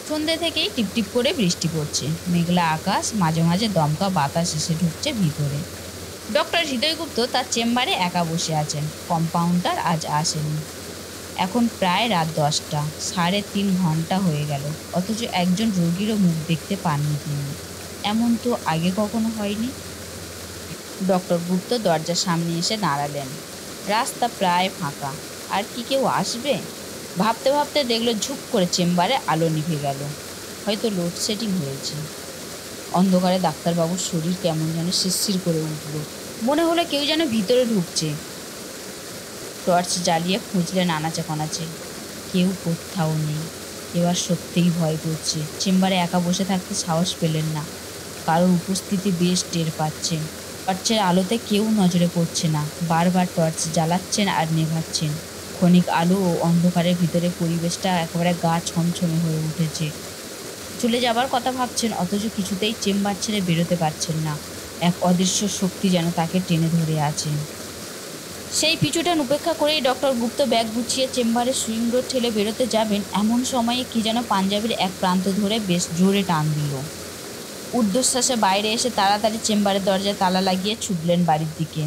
সন্ধ্যে থেকেই টিপটিপ করে বৃষ্টি পড়ছে, মেঘলা আকাশ, মাঝে মাঝে দমকা বাতাস এসে ঢুকছে ভিতরে। ডক্টর হৃদয়গুপ্ত তার চেম্বারে একা বসে আছেন। কম্পাউন্ডার আজ আসেনি। এখন প্রায় রাত 10টা, 3.5 ঘন্টা হয়ে গেল, অথচ একজন রোগীরও মুখ দেখতে পাননি তিনি। এমন তো আগে কখনো হয়নি। ডক্টর গুপ্ত দরজার সামনে এসে দাঁড়ালেন। রাস্তা প্রায় ফাঁকা, আর কি কেউ আসবে? ভাবতে ভাবতে দেখলো ঝুপ করে চেম্বারে আলো নিভে গেল। হয়তো লোডশেডিং হয়েছে। অন্ধকারে ডাক্তারবাবুর শরীর কেমন যেন শিরশির করে উঠল। মনে হলো কেউ যেন ভিতরে ঢুকছে। টর্চ জ্বালিয়ে খুঁজলেন আনাচে কনাচে, কেউ কোথাও নেই। এবার সত্যিই ভয় করছে। চেম্বারে একা বসে থাকতে সাহস পেলেন না। কারোর উপস্থিতি বেশ টের পাচ্ছেন। টর্চের আলোতে কেউ নজরে পড়ছে না। বারবার টর্চ জ্বালাচ্ছেন আর নেভাচ্ছেন। ক্ষণিক আলো ও অন্ধকারের ভিতরে পরিবেশটা একেবারে গা ছমছমে হয়ে উঠেছে। চলে যাবার কথা ভাবছেন, অথচ কিছুতেই চেম্বার ছেড়ে বেরোতে পারছেন না। এক অদৃশ্য শক্তি যেন তাকে টেনে ধরে আছে। সেই পিছুটান উপেক্ষা করেই ডক্টর গুপ্ত ব্যাগ গুছিয়ে চেম্বারে সুইং ডোর ঠেলে বেরোতে যাবেন, এমন সময়ে কি যেন পাঞ্জাবির এক প্রান্ত ধরে বেশ জোরে টান দিল। ঊর্ধ্বশ্বাসে বাইরে এসে তাড়াতাড়ি চেম্বারের দরজায় তালা লাগিয়ে ছুটলেন বাড়ির দিকে।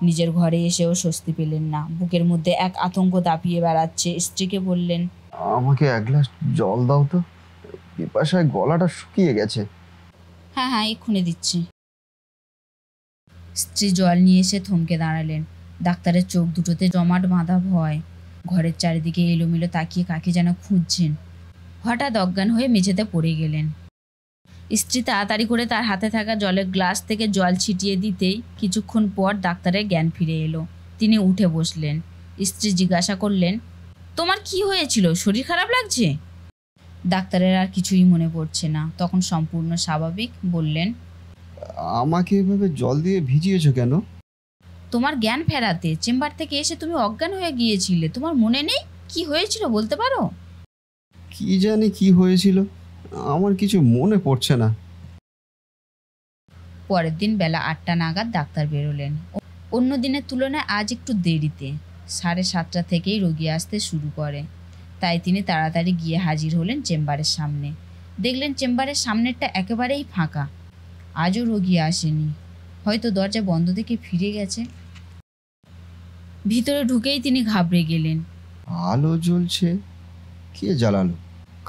নিজের ঘরে এসেও স্বস্তি পেলেন না। বুকের মধ্যে এক আতঙ্ক দাপিয়ে বেড়াচ্ছে। স্ত্রীকে বললেন, আমাকে এক গ্লাস জল দাও তো, পিপাসায় গলাটা শুকিয়ে গেছে। হ্যাঁ হ্যাঁ, এক্ষুনি দিচ্ছি। স্ত্রী জল নিয়ে এসে থমকে দাঁড়ালেন। ডাক্তারের চোখ দুটোতে জমাট বাঁধা ভয়। ঘরের চারিদিকে এলোমেলো তাকিয়ে কাকে যেন খুঁজছেন। হঠাৎ অজ্ঞান হয়ে মেঝেতে পড়ে গেলেন। স্ত্রী তাড়াতাড়ি করে তার হাতে থাকা জলের গ্লাস থেকে জল ছিটিয়ে দিতেই কিছুক্ষণ পর ডাক্তারের জ্ঞান ফিরে এলো। তিনি উঠে বসলেন। স্ত্রী জিজ্ঞাসা করলেন, তোমার কি হয়েছিল? শরীর খারাপ লাগছে? ডাক্তারের আর কিছুই মনে পড়ছে না। তখন সম্পূর্ণ স্বাভাবিক বললেন, আমাকে এভাবে জল দিয়ে ভিজিয়েছো কেন? তোমার জ্ঞান ফেরাতে। চেম্বার থেকে এসে তুমি অজ্ঞান হয়ে গিয়েছিলে। তোমার মনে নেই কি হয়েছিল? বলতে পারো? কি জানি কি হয়েছিল, আমার কিছু মনে পড়ছে না। পরের দিন বেলা 8টা নাগাদ ডাক্তার বেরোলেন। অন্য দিনের তুলনায় আজ একটু দেরিতে। 7:30 থেকেই রোগী আসতে শুরু করে, তাই তিনি তাড়াতাড়ি গিয়ে হাজির হলেন চেম্বারের সামনে। দেখলেন চেম্বারের সামনেরটা একেবারেই ফাঁকা। আজও রোগী আসেনি। হয়তো দরজা বন্ধ থেকে ফিরে গেছে। ভিতরে ঢুকেই তিনি ঘাবড়ে গেলেন। আলো জ্বলছে, কে জ্বালালো?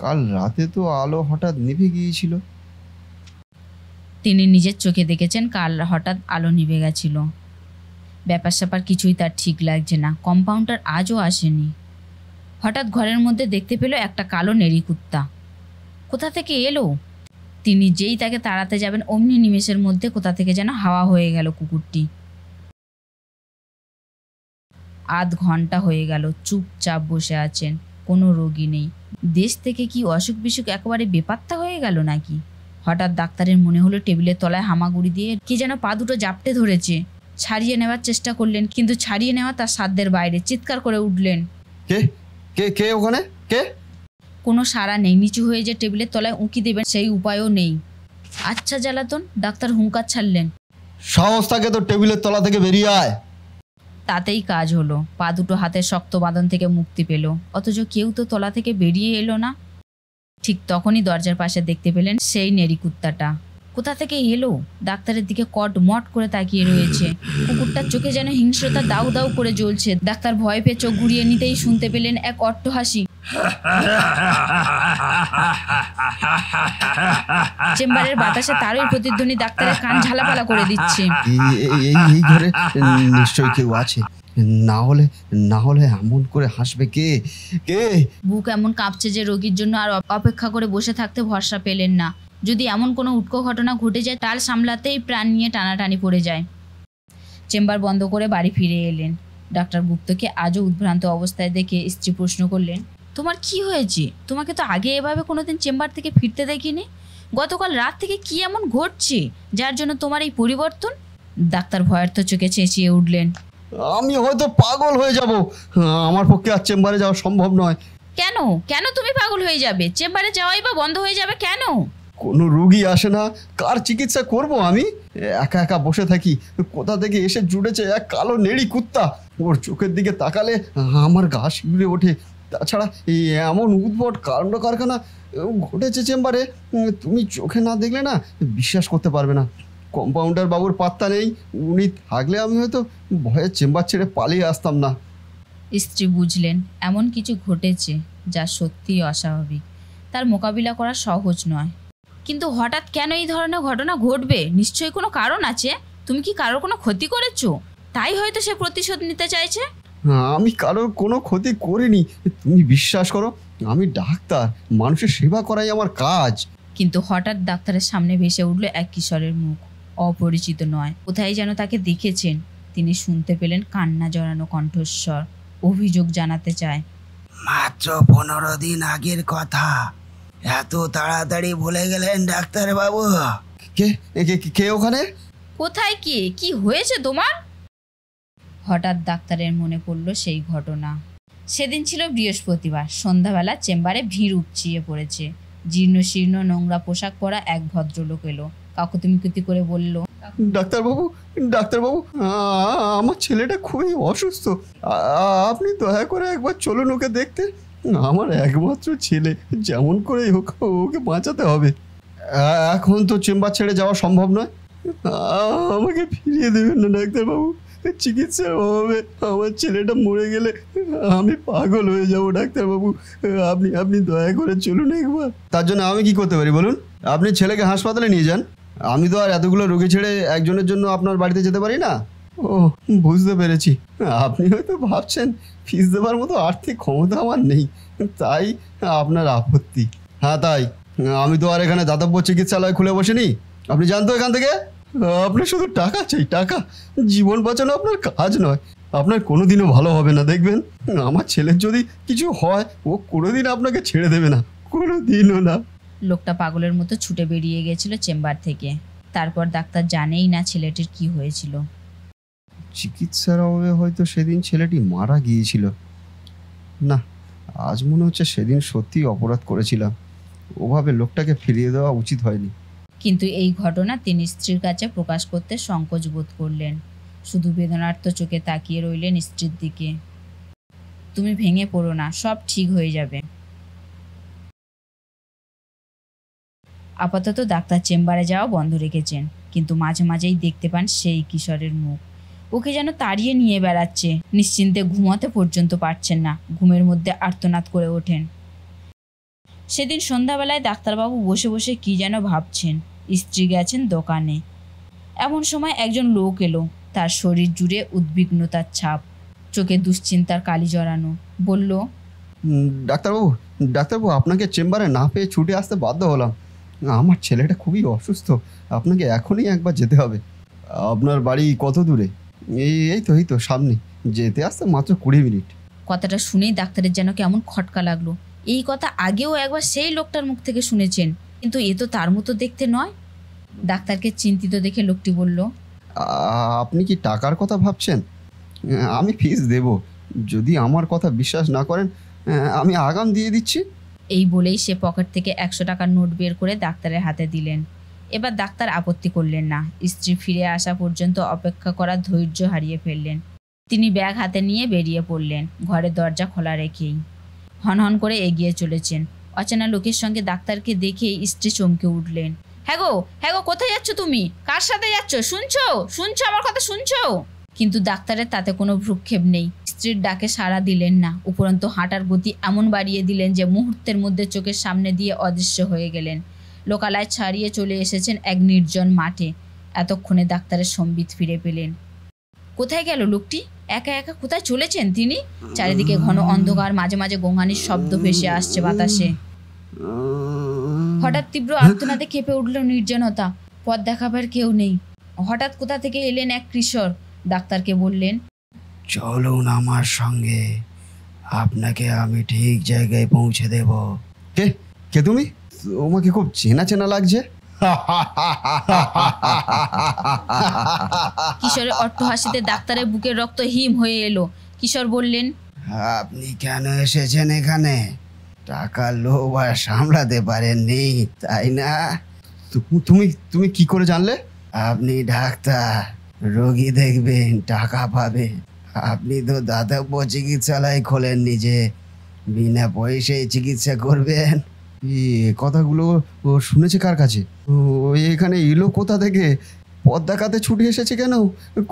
কাল রাতে তো আলো হঠাৎ নিভে গিয়েছিল। তিনি নিজের চোখে দেখেছেন কাল হঠাৎ আলো নিভে গেছিল। ব্যাপার স্যাপার কিছুই তার ঠিক লাগছে না। কম্পাউন্ডার আজও আসেনি। হঠাৎ ঘরের মধ্যে দেখতে পেল একটা কালো নেড়ি কুত্তা। কোথা থেকে এলো? তিনি যেই তাকে তাড়াতে যাবেন, অমনি নিমেষের মধ্যে কোথা থেকে যেন হাওয়া হয়ে গেল কুকুরটি। আধ ঘন্টা হয়ে গেল চুপচাপ বসে আছেন। কোনো রোগী নেই। দেশ থেকে কি অসুখ বিসুখ একেবারে বেপাত্তা হয়ে গেল নাকি? হঠাৎ ডাক্তারের মনে হলো টেবিলের তলায় হামাগুড়ি দিয়ে কি যেন পা দুটো জাপটে ধরেছে। ছাড়িয়ে নেওয়ার চেষ্টা করলেন, কিন্তু ছাড়িয়ে নেওয়া তার সাধ্যের বাইরে। চিৎকার করে উঠলেন, কে কে কে ওখানে? কে? কোনো সাড়া নেই। নিচু হয়ে যে টেবিলের তলায় উঁকি দেবেন সেই উপায়ও নেই। আচ্ছা জ্বালাতন! ডাক্তার হুঙ্কার ছাড়লেন, সাহস থাকে তো টেবিলের তলা থেকে বেরিয়ে আয়। তাতেই কাজ হলো। পা দুটো হাতের শক্ত বাঁধন থেকে মুক্তি পেল, অথচ কেউ তো তলা থেকে বেরিয়ে এলো না। ঠিক তখনই দরজার পাশে দেখতে পেলেন সেই নেড়ি কুত্তাটা। কোথা থেকে এলো? ডাক্তারের দিকে কটমট করে তাকিয়ে রয়েছে। কুকুরটার চোখে যেন হিংস্রতা দাউ দাউ করে জ্বলছে। ডাক্তার ভয় পেয়ে চোখ ঘুরিয়ে নিতেই শুনতে পেলেন এক অট্টহাসি। চেম্বারের বাতাসে তারই প্রতিধ্বনি ডাক্তারের কান ঝালাপালা করে দিচ্ছে। এই ঘরে নিশ্চয়ই কেউ আছে। না হলে এমন করে হাসবে কে? কে? বুক এমন কাঁপছে যে রোগীর জন্য আর অপেক্ষা করে বসে থাকতে ভরসা পেলেন না। যদি এমন কোনো উটকো ঘটনা ঘটে যায়, তার সামলাতেই প্রাণ নিয়ে টানাটানি পড়ে যায়। চেম্বার বন্ধ করে বাড়ি ফিরে এলেন। ডাক্তার গুপ্তকে আজও উদ্ভ্রান্ত অবস্থায় দেখে স্ত্রী প্রশ্ন করলেন, তোমার কি হয়েছে? তোমাকে তো আগে এভাবে কোনোদিন চেম্বার থেকে ফিরতে দেখিনি। গতকাল রাত থেকে কি এমন ঘটছে যার জন্য তোমার এই পরিবর্তন? ডাক্তার ভয়ার্থ চোখে চেঁচিয়ে উঠলেন, আমি হয়তো পাগল হয়ে যাব। আমার পক্ষে আর চেম্বারে যাওয়া সম্ভব নয়। কেন? কেন তুমি পাগল হয়ে যাবে? চেম্বারে যাওয়াই বা বন্ধ হয়ে যাবে কেন? কোনো রুগী আসে না, কার চিকিৎসা করব আমি? একা একা বসে থাকি। কোথা থেকে এসে জুড়েছে এক কালো নেড়ি কুত্তা, ওর চোখের দিকে তাকালে আমার গা শিউরে ওঠে। তাছাড়া এই এমন উদ্ভট কাণ্ড কারখানা ঘটেছে চেম্বারে, তুমি চোখে না দেখলে না বিশ্বাস করতে পারবে না। কম্পাউন্ডার বাবুর পাত্তা নেই, উনি থাকলে আমি হয়তো ভয়ে চেম্বার ছেড়ে পালিয়ে আসতাম না। স্ত্রী বুঝলেন এমন কিছু ঘটেছে যা সত্যিই অস্বাভাবিক, তার মোকাবিলা করা সহজ নয়। কিন্তু হঠাৎ কেন এই ধরনের ঘটনা ঘটবে? নিশ্চয়ই কোনো কারণ আছে। তুমি কি কারোর কোনো ক্ষতি করেছো? তাই হয়তো সে প্রতিশোধ নিতে চাইছে। আমি কারোর কোনো ক্ষতি করিনি, তুমি বিশ্বাস করো। আমি ডাক্তার, মানুষের সেবা করাই আমার কাজ। কিন্তু হঠাৎ ডাক্তারের সামনে ভেসে উঠল এক কিশোরের মুখ। অপরিচিত নয়, কোথায় যেন তাকে দেখেছেন। তিনি শুনতে পেলেন কান্না জড়ানো কণ্ঠস্বর। অভিযোগ জানাতে চায়। মাত্র 15 দিন আগের কথা, এত তাড়াতাড়ি ভুলে গেলেন ডাক্তার বাবু? কে কে ওখানে? কোথায় কে? কি হয়েছে তোমার? হঠাৎ ডাক্তারের মনে পড়ল সেই ঘটনা। সেদিন ছিল বৃহস্পতিবার। সন্ধ্যাবেলা চেম্বারে ভিড় উপচিয়ে পড়েছে। জীর্ণ শীর্ণ নোংরা পোশাক পরা এক ভদ্রলোক এলো। কাকুতিমিকুতি করে বলল, ডাক্তারবাবু, ডাক্তারবাবু, আমার ছেলেটা খুবই অসুস্থ। আপনি দয়া করে একবার চলুন ওকে দেখতে। আমার একমাত্র ছেলে, যেমন করেই হোক ওকে বাঁচাতে হবে। এখন তো চেম্বার ছেড়ে যাওয়া সম্ভব নয়। আমাকে ফিরিয়ে দেবেন না ডাক্তারবাবু। চিকিৎসার অভাবে আমার ছেলেটা মরে গেলে আমি পাগল হয়ে যাব ডাক্তারবাবু। আপনি দয়া করে চলুন একবার। তার জন্য আমি কি করতে পারি বলুন? আপনি ছেলেকে হাসপাতালে নিয়ে যান। আমি তো আর এতগুলো রোগী ছেড়ে একজনের জন্য আপনার বাড়িতে যেতে পারি না। ও, বুঝতে পেরেছি। আপনি হয়তো ভাবছেন ফিস দেওয়ার মতো আর্থিক ক্ষমতা আমার নেই, তাই আপনার আপত্তি। হ্যাঁ তাই, আমি তো আর এখানে দাতব্য চিকিৎসালয় খুলে বসিনি। আপনি জানতো এখান থেকে আপনার শুধু টাকা চাই, টাকা। জীবন বাঁচানো আপনার কাজ নয়। আপনার কোনোদিনও ভালো হবে না, দেখবেন। আমার ছেলের যদি কিছু হয় ও কোনোদিন আপনাকে ছেড়ে দেবে না, কোনোদিনও না। লোকটা পাগলের মতো ছুটে বেরিয়ে গেছিল চেম্বার থেকে। তারপর ডাক্তার জানেই না ছেলেটির কি হয়েছিল। চিকিৎসার অভাবে হয়তো সেদিন ছেলেটি মারা গিয়েছিল। না, আজ মনে হচ্ছে সেদিন সত্যিই অপরাধ করেছিলাম। ওভাবে লোকটাকে ফিরিয়ে দেওয়া উচিত হয়নি। কিন্তু এই ঘটনা তিনি স্ত্রীর কাছে প্রকাশ করতে সংকোচ বোধ করলেন। শুধু বেদনার্ত চোখে তাকিয়ে রইলেন স্ত্রীর দিকে। তুমি ভেঙে পড়ো না, সব ঠিক হয়ে যাবে। আপাতত ডাক্তার চেম্বারে যাওয়া বন্ধ রেখেছেন, কিন্তু মাঝে মাঝেই দেখতে পান সেই কিশোরের মুখ। ওকে যেন তাড়িয়ে নিয়ে বেড়াচ্ছে। নিশ্চিন্তে ঘুমাতে পর্যন্ত পারছেন না, ঘুমের মধ্যে আর্তনাদ করে ওঠেন। সেদিন সন্ধ্যাবেলায় ডাক্তারবাবু বসে বসে কি যেন ভাবছেন। স্ত্রী গেছেন দোকানে। এমন সময় একজন লোক এলো। তার শরীর জুড়ে উদ্বিগ্নতার ছাপ, চোখে দুশ্চিন্তার কালি জড়ানো। বলল, ডাক্তারবাবু, ডাক্তারবাবু, আপনাকে চেম্বারে না পেয়ে ছুটে আসতে বাধ্য হলাম। আমার ছেলেটা খুবই অসুস্থ, আপনাকে এখনই একবার যেতে হবে। আপনার বাড়ি কত দূরে? এই তো সামনে, যেতে আসতে মাত্র 20 মিনিট। কথাটা শুনেই ডাক্তারের যেন কেমন খটকা লাগলো। এই কথা আগেও একবার সেই লোকটার মুখ থেকে শুনেছেন, কিন্তু এ তো তার মতো দেখতে নয়। ডাক্তারকে চিন্তিত দেখে লোকটি বলল, আপনি কি টাকার কথা ভাবছেন? আমি ফিস দেব, যদি আমার কথা বিশ্বাস না করেন আমি আগাম দিয়ে দিচ্ছি। এই বলেই সে পকেট থেকে 100 টাকার নোট বের করে ডাক্তারের হাতে দিলেন। এবার ডাক্তার আপত্তি করলেন না। স্ত্রী ফিরে আসা পর্যন্ত অপেক্ষা করার ধৈর্য হারিয়ে ফেললেন। তিনি ব্যাগ হাতে নিয়ে বেরিয়ে পড়লেন, ঘরের দরজা খোলা রেখেই। হনহন করে এগিয়ে চলেছেন। অচেনা লোকের সঙ্গে ডাক্তারকে দেখেই স্ত্রী চমকে উঠলেন। হ্যাঁ গো, কোথায় যাচ্ছ তুমি? কার সাথে যাচ্ছ? শুনছো আমার কথা শুনছো? কিন্তু ডাক্তারের তাতে কোনো ভ্রুক্ষেপ নেই। স্ত্রীর ডাকে সাড়া দিলেন না, উপরন্তু হাঁটার গতি এমন বাড়িয়ে দিলেন যে মুহূর্তের মধ্যে চোখের সামনে দিয়ে অদৃশ্য হয়ে গেলেন। লোকালয় ছাড়িয়ে চলে এসেছেন এক নির্জন মাঠে। এতক্ষণে ডাক্তারের সম্বিত ফিরে পেলেন। কোথায় গেল লোকটি? একা একা কোথায় চলেছেন তিনি? চারিদিকে ঘন অন্ধকার, মাঝে মাঝে গোঙানির শব্দ ভেসে আসছে বাতাসে। হঠাৎ তীব্র আর্তনাদে কেঁপে উঠল নির্জনতা। পথ দেখাবার কেউ নেই। হঠাৎ কোথা থেকে এলেন এক কিশোর। ডাক্তারকে বললেন, চলুন আমার সঙ্গে, আপনাকে আমি ঠিক জায়গায় পৌঁছে দেব। কে কে তুমি? তোমাকে খুব চেনা চেনা লাগছে। কিশোরের অট্টহাসিতে ডাক্তারের বুকের রক্ত হিম হয়ে এলো। কিশোর বললেন, আপনি কেন এসেছেন এখানে? টাকার লোভ আর সামলাতে পারেননি, তাই না? তুমি তুমি কি করে জানলে? আপনি ডাক্তার, রোগী দেখবেন, টাকা পাবে। আপনি তো দাতব্য চিকিৎসালয় খোলেননি যে বিনা পয়সায় চিকিৎসা করবেন। কথাগুলো ও শুনেছে কার কাছে? ও এখানে এলো কোথা থেকে? পদ্মা কাতে ছুটে এসেছে কেন?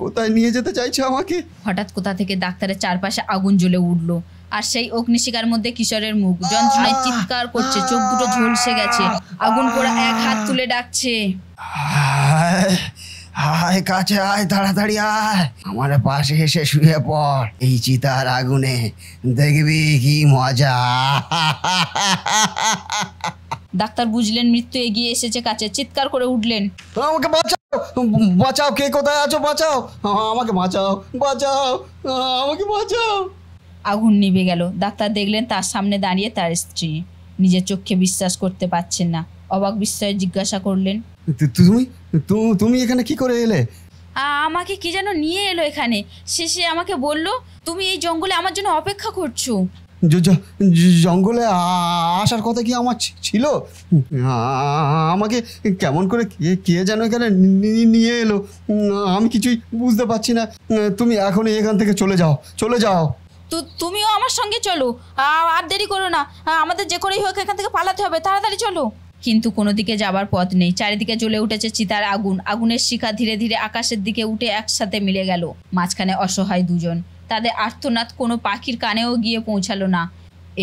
কোথায় নিয়ে যেতে চাইছে আমাকে? হঠাৎ কোথা থেকে ডাক্তারের চারপাশে আগুন জ্বলে উঠলো, আর সেই অগ্নিশিখার মধ্যে কিশোরের মুখ যন্ত্রণায় চিৎকার করছে, চোখ দুটো ঝলসে গেছে, আগুন পোড়া এক হাত তুলে ডাকছে। আয় আয়, কাছে আয়, তাড়াতাড়ি আয়, আমার পাশে এসে শুয়ে পড় এই চিতার আগুনে, দেখবি কি মজা। ডাক্তার বুঝলেন মৃত্যু এগিয়ে এসেছে কাছে, চিৎকার করে উঠলেন, আমাকে বাঁচাও, বাঁচাও, কে কোথায় আছো? বাঁচাও, আমাকে বাঁচাও, বাঁচাও, আমাকে বাঁচাও। আগুন নিভে গেল। ডাক্তার দেখলেন তার সামনে দাঁড়িয়ে তার স্ত্রী। নিজের চোখে বিশ্বাস করতে পারছেন না, অবাক বিস্ময়ে জিজ্ঞাসা করলেন, তুমি তুমি এখানে কি করে এলে? আমাকে কি যেন নিয়ে এলো এখানে, শেষে আমাকে বলল তুমি এই জঙ্গলে আমার জন্য অপেক্ষা করছো। জঙ্গলে আসার কথা কি আমার ছিল? আমাকে কেমন করে কে যেন এখানে নিয়ে এলো, আমি কিছুই বুঝতে পারছি না। তুমি এখন এখান থেকে চলে যাও, চলে যাও। তুমিও আমার সঙ্গে চলো, আর দেরি করো না, আমাদের যে করেই হোক এখান থেকে পালাতে হবে, তাড়াতাড়ি চলো। কিন্তু কোনো দিকে যাবার পথ নেই, চারিদিকে জ্বলে উঠেছে চিতার আগুন। আগুনের শিখা ধীরে ধীরে আকাশের দিকে উঠে একসাথে মিলে গেল। মাঝখানে অসহায় দুজন, তাদের আর্তনাদ কোনো পাখির কানেও গিয়ে পৌঁছালো না।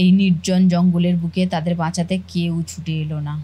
এই নির্জন জঙ্গলের বুকে তাদের বাঁচাতে কেউ ছুটে এলো না।